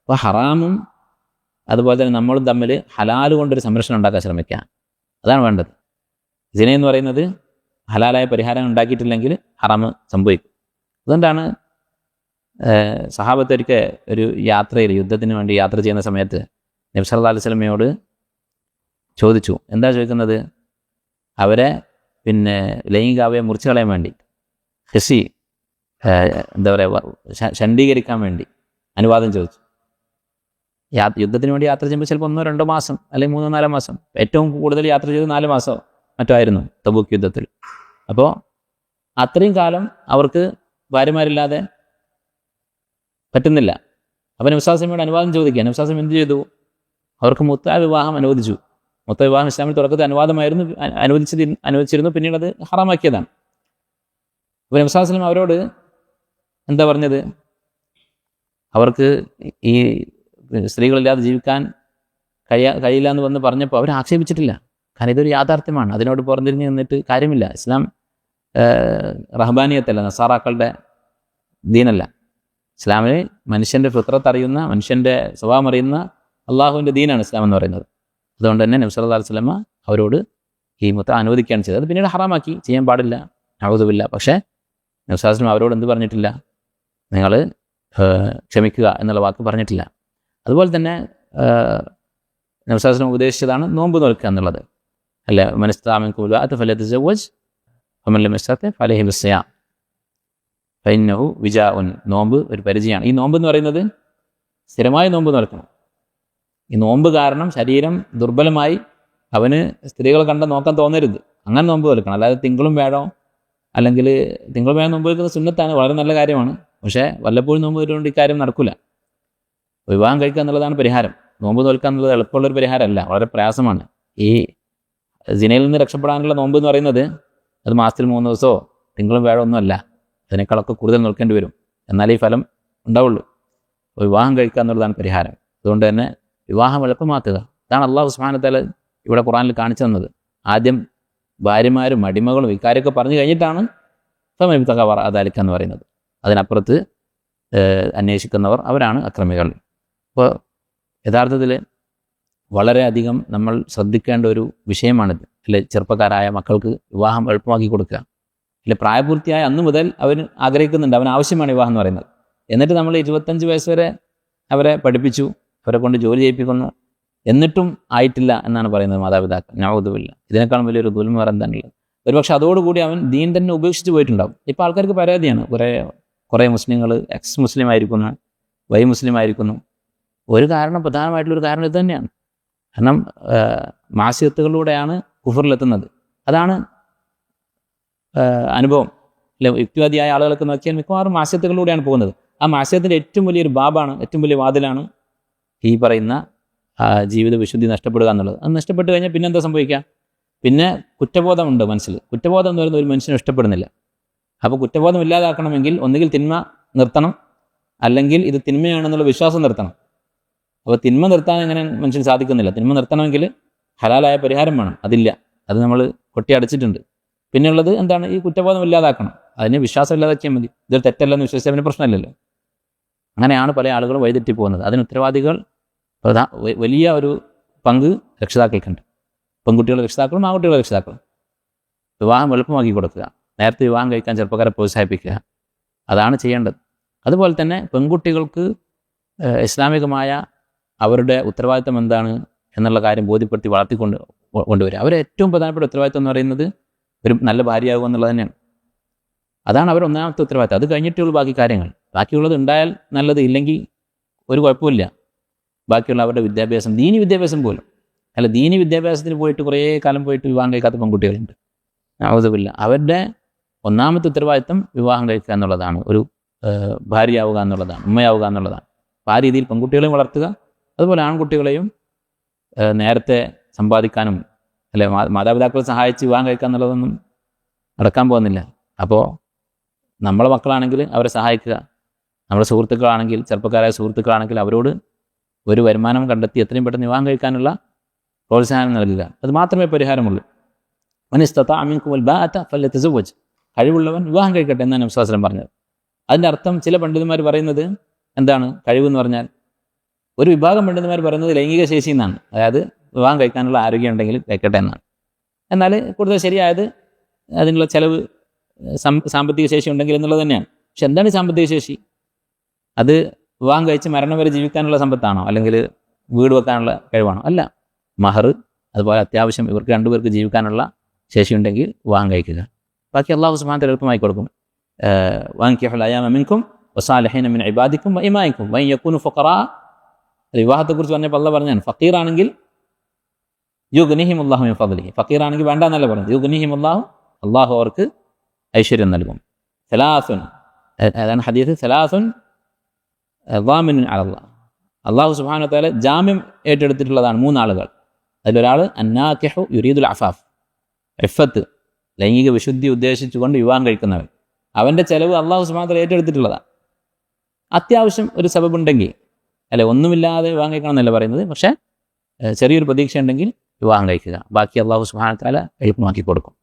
അപ്പോൾ ഹറാമും അതുപോലെ തന്നെ നമ്മളും തമ്മിൽ ഹലാല് കൊണ്ടൊരു സംരക്ഷണം ഉണ്ടാക്കാൻ ശ്രമിക്കുക. അതാണ് വേണ്ടത്. സിന എന്ന് പറയുന്നത് ഹലാലായ പരിഹാരം ഉണ്ടാക്കിയിട്ടില്ലെങ്കിൽ ഹറാമ് സംഭവിക്കും. അതുകൊണ്ടാണ് സഹാബത്ത് ഒരിക്കൽ ഒരു യാത്രയിൽ യുദ്ധത്തിന് വേണ്ടി യാത്ര ചെയ്യുന്ന സമയത്ത് നബി സല്ലല്ലാഹു അലൈഹി വസല്ലമയോട് ചോദിച്ചു. എന്താ ചോദിക്കുന്നത്? അവരെ ലൈംഗികാവയെ മുറിച്ചു കളയാൻ വേണ്ടി ഹിസി എന്താ പറയുക ഷണ്ഡീകരിക്കാൻ വേണ്ടി അനുവാദം ചോദിച്ചു. യുദ്ധത്തിന് വേണ്ടി യാത്ര ചെയ്യുമ്പോൾ ചിലപ്പോൾ 1-2 മാസം അല്ലെങ്കിൽ 3-4 മാസം, ഏറ്റവും കൂടുതൽ യാത്ര ചെയ്ത് 4 മാസം മറ്റോ ആയിരുന്നു തബൂക്ക് യുദ്ധത്തിൽ. അപ്പോൾ അത്രയും കാലം അവർക്ക് ഭാര്യമാരില്ലാതെ പറ്റുന്നില്ല. അപ്പോൾ നബി സല്ലല്ലാഹു അലൈഹി വസല്ലമയോട് അനുവാദം ചോദിക്കുക. നബി സല്ലല്ലാഹു അലൈഹി വസല്ലം എന്ത് ചെയ്തു? അവർക്ക് മുത്തഅ വിവാഹം അനുവദിച്ചു. മുത്തഅ വിവാഹം ഇസ്ലാമിൽ തുടക്കത്തിൽ അനുവദിച്ചിരുന്നു, പിന്നീട് അത് ഹറാമാക്കിയതാണ്. അപ്പോൾ നബി സല്ലല്ലാഹു അലൈഹി വസല്ലം അവരോട് എന്താ പറഞ്ഞത്? അവർക്ക് ഈ സ്ത്രീകളില്ലാതെ ജീവിക്കാൻ കഴിയില്ല എന്ന് വന്ന് പറഞ്ഞപ്പോൾ അവർ ആക്ഷേപിച്ചിട്ടില്ല. കാരണം ഇതൊരു യാഥാർത്ഥ്യമാണ്. അതിനോട് പുറംതിരിഞ്ഞ് നിന്നിട്ട് കാര്യമില്ല. ഇസ്ലാം റഹ്ബാനിയത്തല്ല, നസാറാക്കളുടെ ദീനല്ല. ഇസ്ലാമിൽ മനുഷ്യൻ്റെ ഫിത്രത്ത് അറിയുന്ന, മനുഷ്യൻ്റെ സ്വഭാവം അറിയുന്ന അള്ളാഹുവിൻ്റെ ദീനാണ് ഇസ്ലാം എന്ന് പറയുന്നത്. അതുകൊണ്ട് തന്നെ നബി സല്ലല്ലാഹു അലൈഹി വസല്ലം അവരോട് ഈ മുത്തഅ അനുവദിക്കുകയാണ് ചെയ്തത്. അത് പിന്നീട് ഹറാമാക്കി, ചെയ്യാൻ പാടില്ല, നഊദുബില്ല. പക്ഷേ നബി സല്ലല്ലാഹു അലൈഹി വസല്ലം അവരോട് എന്ത് പറഞ്ഞിട്ടില്ല? നിങ്ങൾ ക്ഷമിക്കുക എന്നുള്ള വാക്ക് പറഞ്ഞിട്ടില്ല. അതുപോലെ തന്നെ നബി സല്ലല്ലാഹു അലൈഹി വസല്ലം ഉപദേശിച്ചതാണ് നോമ്പ് നോൽക്കുക എന്നുള്ളത്. അല്ലേ, മൻ ഇസ്തതാഅ മിൻകുമുൽ ബാഅത ഫല്യതസവ്വജ് വമൻ ലം യസ്തതി ഫഅലൈഹി ബിസ്സിയാം ഫഇന്നഹു വിജാഉൻ. നോമ്പ് ഒരു പരിചയമാണ്. ഈ നോമ്പ് എന്ന് പറയുന്നത് സ്ഥിരമായി നോമ്പ് നോൽക്കണം. ഈ നോമ്പ് കാരണം ശരീരം ദുർബലമായി അവന് സ്ത്രീകളെ നോക്കാൻ തോന്നരുത്. അങ്ങനെ നോമ്പ് നോൽക്കണം. അല്ലാതെ തിങ്കളും വ്യാഴവും, അല്ലെങ്കിൽ തിങ്കളും വ്യാഴം നോമ്പ് നോക്കുന്നത് സുന്നത്താണ്, വളരെ നല്ല കാര്യമാണ്. പക്ഷേ വല്ലപ്പോഴും നോമ്പ് വരുകൊണ്ട് ഇക്കാര്യം നടക്കില്ല. വിവാഹം കഴിക്കുക എന്നുള്ളതാണ് പരിഹാരം. നോമ്പ് നോൽക്കുക എന്നുള്ളത് എളുപ്പമുള്ളൊരു പരിഹാരമല്ല, വളരെ പ്രയാസമാണ്. ഈ സിനയിൽ നിന്ന് രക്ഷപ്പെടാനുള്ള നോമ്പ് എന്ന് പറയുന്നത് അത് മാസത്തിൽ 3 ദിവസമോ തിങ്കളും വ്യാഴവും ഒന്നും അല്ല. അതിനേക്കാളൊക്കെ കൂടുതൽ നോൽക്കേണ്ടി വരും. എന്നാലേ ഈ ഫലം ഉണ്ടാവുള്ളൂ. വിവാഹം കഴിക്കുക എന്നുള്ളതാണ് പരിഹാരം. അതുകൊണ്ട് തന്നെ വിവാഹം എളുപ്പമാക്കുക. അതാണ് അള്ളാഹു സുബ്ഹാനഹു വ തആല ഇവിടെ ഖുർആനിൽ കാണിച്ചു തന്നത്. ആദ്യം ഭാര്യമാരും അടിമകളും ഇക്കാര്യമൊക്കെ പറഞ്ഞു കഴിഞ്ഞിട്ടാണ് ഫമൻ ഇബ്തഗ വറാഅ ദാലിക എന്ന് പറയുന്നത്. അതിനപ്പുറത്ത് അന്വേഷിക്കുന്നവർ അവരാണ് അക്രമികൾ. അപ്പോൾ യഥാർത്ഥത്തിൽ വളരെയധികം നമ്മൾ ശ്രദ്ധിക്കേണ്ട ഒരു വിഷയമാണിത്. അല്ലെ, ചെറുപ്പക്കാരായ മക്കൾക്ക് വിവാഹം എളുപ്പമാക്കി കൊടുക്കുക. അല്ലെ, പ്രായപൂർത്തിയായ അന്ന് മുതൽ അവൻ ആഗ്രഹിക്കുന്നുണ്ട്, അവന് ആവശ്യമാണ് വിവാഹം എന്ന് പറയുന്നത്. എന്നിട്ട് നമ്മൾ 25 വയസ്സ് വരെ അവരെ പഠിപ്പിച്ചു, അവരെ കൊണ്ട് ജോലി ചെയ്യിപ്പിക്കുന്നു, എന്നിട്ടും ആയിട്ടില്ല എന്നാണ് പറയുന്നത് മാതാപിതാക്കൾ. നഊദുബില്ല. ഇതിനേക്കാളും വലിയൊരു ദുൽമ വേറെ എന്താണുള്ളത്? ഒരുപക്ഷെ അതോടുകൂടി അവൻ ദീൻ തന്നെ ഉപേക്ഷിച്ച് പോയിട്ടുണ്ടാവും. ഇപ്പോൾ ആൾക്കാർക്ക് പരാതിയാണ്, കുറേ മുസ്ലിങ്ങൾ എക്സ് മുസ്ലിം ആയിരിക്കുന്നു, വൈ മുസ്ലിം ആയിരിക്കുന്നു. പ്രധാനമായിട്ടുള്ളൊരു കാരണം ഇത് തന്നെയാണ്. കാരണം മാസിയത്തുകളിലൂടെയാണ് കുഫറിലെത്തുന്നത്. അതാണ് അനുഭവം. അല്ലെ, യുക്തിവാദിയായ ആളുകളൊക്കെ നോക്കിയാൽ മിക്കവാറും മാസിയത്തുകളിലൂടെയാണ് പോകുന്നത്. ആ മാസിയത്തിൻ്റെ ഏറ്റവും വലിയൊരു ബാബാണ്, ഏറ്റവും വലിയ വാതിലാണ് ഈ പറയുന്ന ജീവിത വിശുദ്ധി നഷ്ടപ്പെടുക എന്നുള്ളത്. അത് നഷ്ടപ്പെട്ട് കഴിഞ്ഞാൽ പിന്നെ എന്താ സംഭവിക്കുക? പിന്നെ കുറ്റബോധമുണ്ട് മനസ്സിൽ. കുറ്റബോധം എന്ന് പറയുന്നത് ഒരു മനുഷ്യനെ ഇഷ്ടപ്പെടുന്നില്ല. അപ്പോൾ കുറ്റബോധം ഇല്ലാതാക്കണമെങ്കിൽ ഒന്നുകിൽ തിന്മ നിർത്തണം, അല്ലെങ്കിൽ ഇത് തിന്മയാണെന്നുള്ള വിശ്വാസം നിർത്തണം. അപ്പോൾ തിന്മ നിർത്താൻ എങ്ങനെ മനുഷ്യന് സാധിക്കുന്നില്ല. തിന്മ നിർത്തണമെങ്കിൽ ഹലാലായ പരിഹാരം വേണം. അതില്ല, അത് നമ്മൾ കൊട്ടി അടച്ചിട്ടുണ്ട്. പിന്നെയുള്ളത് എന്താണ്? ഈ കുറ്റബോധം ഇല്ലാതാക്കണം. അതിന് വിശ്വാസം ഇല്ലാതാക്കിയാൽ മതി. ഇതൊരു തെറ്റല്ലെന്ന് വിശ്വസിച്ചാൽ പിന്നെ പ്രശ്നമില്ലല്ലോ. അങ്ങനെയാണ് പല ആളുകളും വഴിതെറ്റി പോകുന്നത്. അതിന് ഉത്തരവാദികൾ വലിയ ഒരു പങ്ക് രക്ഷിതാക്കൾക്കുണ്ട്. പെൺകുട്ടികളുടെ രക്ഷിതാക്കളും ആൺകുട്ടികളുടെ രക്ഷിതാക്കളും. വിവാഹം എളുപ്പമാക്കി കൊടുക്കുക, നേരത്തെ വിവാഹം കഴിക്കാൻ ചെറുപ്പക്കാരെ പ്രോത്സാഹിപ്പിക്കുക, അതാണ് ചെയ്യേണ്ടത്. അതുപോലെ തന്നെ പെൺകുട്ടികൾക്ക് ഇസ്ലാമികമായ അവരുടെ ഉത്തരവാദിത്തം എന്താണ് എന്നുള്ള കാര്യം ബോധ്യപ്പെടുത്തി കൊണ്ടുവരിക. അവരെ ഏറ്റവും പ്രധാനപ്പെട്ട ഉത്തരവാദിത്തം എന്ന് പറയുന്നത് ഒരു നല്ല ഭാര്യയാകുക എന്നുള്ളത് തന്നെയാണ്. അതാണ് അവർ ഒന്നാമത്തെ ഉത്തരവാദിത്തം. അത് കഴിഞ്ഞിട്ടുള്ള ബാക്കി കാര്യങ്ങൾ. ബാക്കിയുള്ളത് ഉണ്ടായാൽ നല്ലത്, ഇല്ലെങ്കിൽ ഒരു കുഴപ്പമില്ല. ബാക്കിയുള്ള അവരുടെ വിദ്യാഭ്യാസം, ദീനി വിദ്യാഭ്യാസം പോലും അല്ല, ദീനി വിദ്യാഭ്യാസത്തിന് പോയിട്ട് കുറേ കാലം പോയിട്ട് വിവാഹം കഴിക്കാത്ത പെൺകുട്ടികളുണ്ട്. നഊദുബില്ല. അവരുടെ ഒന്നാമത്തെ ഉത്തരവാദിത്തം വിവാഹം കഴിക്കുക എന്നുള്ളതാണ്, ഒരു ഭാര്യയാവുക എന്നുള്ളതാണ്, ഉമ്മയാവുക എന്നുള്ളതാണ്. അപ്പോൾ ആ രീതിയിൽ പെൺകുട്ടികളെയും വളർത്തുക, അതുപോലെ ആൺകുട്ടികളെയും നേരത്തെ സമ്പാദിക്കാനും, അല്ലെ മാതാപിതാക്കളെ സഹായിച്ച് വിവാഹം കഴിക്കുക എന്നുള്ളതൊന്നും നടക്കാൻ പോകുന്നില്ല. അപ്പോൾ നമ്മളെ മക്കളാണെങ്കിൽ അവരെ സഹായിക്കുക, നമ്മുടെ സുഹൃത്തുക്കളാണെങ്കിൽ, ചെറുപ്പക്കാരായ സുഹൃത്തുക്കളാണെങ്കിൽ അവരോട് ഒരു വരുമാനം കണ്ടെത്തി എത്രയും പെട്ടെന്ന് വിവാഹം കഴിക്കാനുള്ള പ്രോത്സാഹനം നൽകുക. അത് മാത്രമേ പരിഹാരമുള്ളൂ. മൻ ഇസ്തതാഅ മിൻകുമുൽ ബാഅത ഫല്യതസവ്വജ്. കഴിവുള്ളവൻ വിവാഹം കഴിക്കട്ടെ എന്നാണ് നബി സ്വല്ലല്ലാഹു അലൈഹി വസല്ലം പറഞ്ഞത്. അതിൻ്റെ അർത്ഥം ചില പണ്ഡിതന്മാർ പറയുന്നത് എന്താണ്? കഴിവെന്ന് പറഞ്ഞാൽ ഒരു വിഭാഗം പണ്ഡിതന്മാർ പറയുന്നത് ലൈംഗിക ശേഷി എന്നാണ്, അതായത് വിവാഹം കഴിക്കാനുള്ള ആരോഗ്യം ഉണ്ടെങ്കിൽ കഴിക്കട്ടെ എന്നാണ്. എന്നാൽ കൂടുതൽ ശരിയായത് അതിനുള്ള ചിലവ് സാമ്പത്തിക ശേഷി ഉണ്ടെങ്കിൽ എന്നുള്ളത് തന്നെയാണ്. പക്ഷെ എന്താണ് സാമ്പത്തിക ശേഷി? അത് വിവാഹം കഴിച്ച് മരണം വരെ ജീവിക്കാനുള്ള സമ്പത്താണോ, അല്ലെങ്കിൽ വീട് വെക്കാനുള്ള കഴിവാണോ? അല്ല. മഹർ, അതുപോലെ അത്യാവശ്യം ഇവർക്ക് രണ്ടുപേർക്ക് ജീവിക്കാനുള്ള ശേഷിയുണ്ടെങ്കിൽ വിവാഹം കഴിക്കുക. ബാക്കി അള്ളാഹു സുബ്ഹാനഹു വ തആല എളുപ്പമായി കൊടുക്കും. വഅൻകിഹുൽ അയാമ മിൻകും വസാലിഹീന മിൻ ഇബാദിക്കും വഇമാഇക്കും വഇൻ യകൂനു ഫുഖറാ. വിവാഹത്തെക്കുറിച്ച് പറഞ്ഞപ്പോൾ അള്ളാഹ് പറഞ്ഞാണ്, ഫക്കീറാണെങ്കിൽ യുഗ്നിഹിമുല്ലാഹു മിൻ ഫദ്ലിഹി. ഫക്കീറാണെങ്കിൽ വേണ്ട എന്നല്ല പറഞ്ഞത്, യുഗ്നിഹിമുല്ലാഹു, അള്ളാഹു അവർക്ക് ഐശ്വര്യം നൽകും. സലാസുൻ, അതാണ് ഹദീസ്, സലാസുൻ ളാമിനുൻ അലല്ലാഹ്. അള്ളാഹു സുബ്ഹാനഹു വ തആല ജാമ്യം ഏറ്റെടുത്തിട്ടുള്ളതാണ് 3 ആളുകൾ. അതിലൊരാൾ അന്നാകിഹു യുരീദുൽ അഫാഫ്, ഇഫത്ത്, ലൈംഗിക വിശുദ്ധി ഉദ്ദേശിച്ചുകൊണ്ട് വിവാഹം കഴിക്കുന്നവൻ. അവൻ്റെ ചെലവ് അള്ളാഹു സുബ്ഹാനഹു വ തആല ഏറ്റെടുത്തിട്ടുള്ളതാണ്. അത്യാവശ്യം ഒരു സബബുണ്ടെങ്കിൽ, അല്ലെ ഒന്നുമില്ലാതെ വിവാഹം കഴിക്കണം എന്നല്ല പറയുന്നത്, പക്ഷേ ചെറിയൊരു പ്രതീക്ഷ ഉണ്ടെങ്കിൽ വിവാഹം കഴിക്കുക. ബാക്കി അള്ളാഹു സുബ്ഹാനഹു വ തആല എളുപ്പമാക്കി കൊടുക്കും.